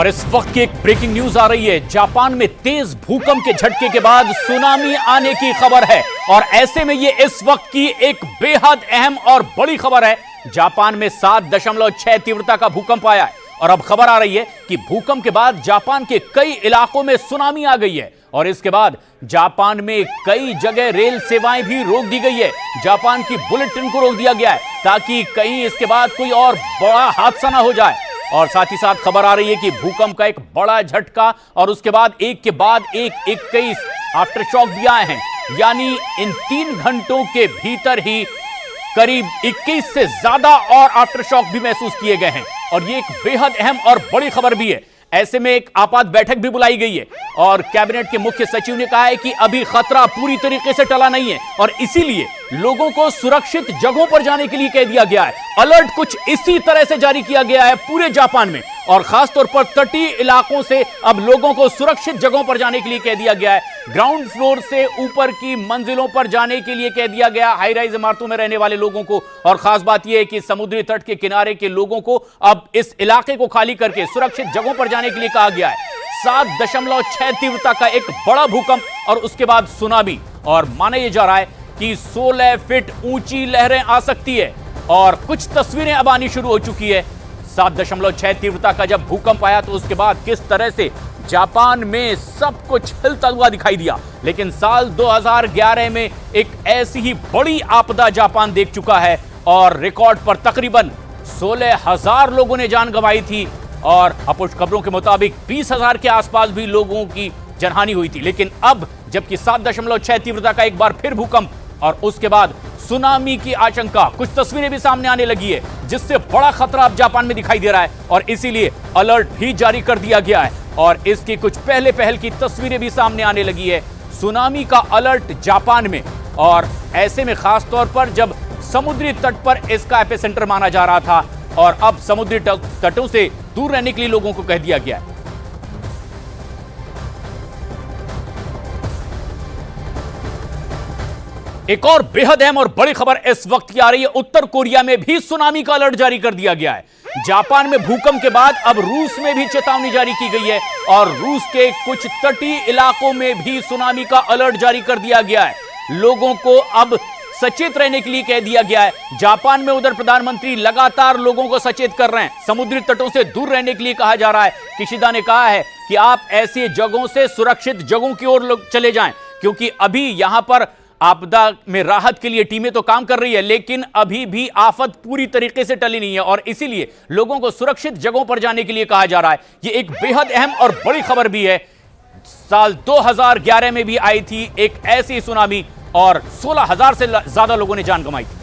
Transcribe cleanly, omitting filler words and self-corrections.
और इस वक्त की एक ब्रेकिंग न्यूज आ रही है। जापान में तेज भूकंप के झटके के बाद सुनामी आने की खबर है और ऐसे में ये इस वक्त की एक बेहद अहम और बड़ी खबर है। जापान में 7.6 तीव्रता का भूकंप आया है और अब खबर आ रही है कि भूकंप के बाद जापान के कई इलाकों में सुनामी आ गई है और इसके बाद जापान में कई जगह रेल सेवाएं भी रोक दी गई है। जापान की बुलेट ट्रेन को रोक दिया गया है ताकि कहीं इसके बाद कोई और बड़ा हादसा ना हो जाए। और साथ ही साथ खबर आ रही है कि भूकंप का एक बड़ा झटका और उसके बाद एक के बाद एक 21 आफ्टर शॉक भी आए हैं, यानी इन 3 घंटों के भीतर ही करीब 21 से ज्यादा और आफ्टर शॉक भी महसूस किए गए हैं। और ये एक बेहद अहम और बड़ी खबर भी है। ऐसे में एक आपात बैठक भी बुलाई गई है और कैबिनेट के मुख्य सचिव ने कहा है कि अभी खतरा पूरी तरीके से टला नहीं है और इसीलिए लोगों को सुरक्षित जगहों पर जाने के लिए कह दिया गया है। अलर्ट कुछ इसी तरह से जारी किया गया है पूरे जापान में और खासतौर पर तटीय इलाकों से अब लोगों को सुरक्षित जगहों पर जाने के लिए कह दिया गया है। ग्राउंड फ्लोर से ऊपर की मंजिलों पर जाने के लिए कह दिया गया हाई राइज इमारतों में रहने वाले लोगों को। और खास बात यह है कि समुद्री तट के किनारे के लोगों को अब इस इलाके को खाली करके सुरक्षित जगहों पर जाने के लिए कहा गया है। 7.6 तीव्रता का एक बड़ा भूकंप और उसके बाद सुनामी और माना यह जा रहा है कि 16 फीट ऊंची लहरें आ सकती है और कुछ तस्वीरें अब आनी शुरू हो चुकी है। 7.6 तीव्रता का जब भूकंप आया तो उसके बाद किस तरह से जापान में सब कुछ हिलता हुआ दिखाई दिया, लेकिन साल 2011 में एक ऐसी ही बड़ी आपदा जापान देख चुका है और रिकॉर्ड पर तकरीबन 16,000 लोगों ने जान गंवाई थी और कुछ खबरों के मुताबिक 20,000 के आसपास भी लोगों की जनहानि हुई थी। लेकिन अब जबकि 7.6 तीव्रता का एक बार फिर भूकंप और उसके बाद सुनामी की आशंका, कुछ तस्वीरें भी सामने आने लगी है जिससे बड़ा खतरा अब जापान में दिखाई दे रहा है और इसीलिए अलर्ट भी जारी कर दिया गया है और इसकी कुछ पहल की तस्वीरें भी सामने आने लगी है। सुनामी का अलर्ट जापान में और ऐसे में खास तौर पर जब समुद्री तट पर इसका एपिसेंटर माना जा रहा था और अब समुद्री तटों से दूर रहने के लिए लोगों को कह दिया गया है। एक और बेहद अहम और बड़ी खबर इस वक्त की आ रही है। उत्तर कोरिया में भी सुनामी का अलर्ट जारी कर दिया गया है। जापान में भूकंप के बाद अब रूस में भी चेतावनी जारी की गई है और रूस के कुछ तटीय इलाकों में भी सुनामी का अलर्ट जारी कर दिया गया है। लोगों को अब सचेत रहने के लिए कह दिया गया है। जापान में उधर प्रधानमंत्री लगातार लोगों को सचेत कर रहे हैं, समुद्री तटों से दूर रहने के लिए कहा जा रहा है। किशिदा ने कहा है कि आप ऐसी जगहों से सुरक्षित जगहों की ओर चले जाएं क्योंकि अभी यहां पर आपदा में राहत के लिए टीमें तो काम कर रही है लेकिन अभी भी आफत पूरी तरीके से टली नहीं है और इसीलिए लोगों को सुरक्षित जगहों पर जाने के लिए कहा जा रहा है। यह एक बेहद अहम और बड़ी खबर भी है। साल 2011 में भी आई थी एक ऐसी सुनामी और 16,000 से ज्यादा लोगों ने जान गंवाई थी।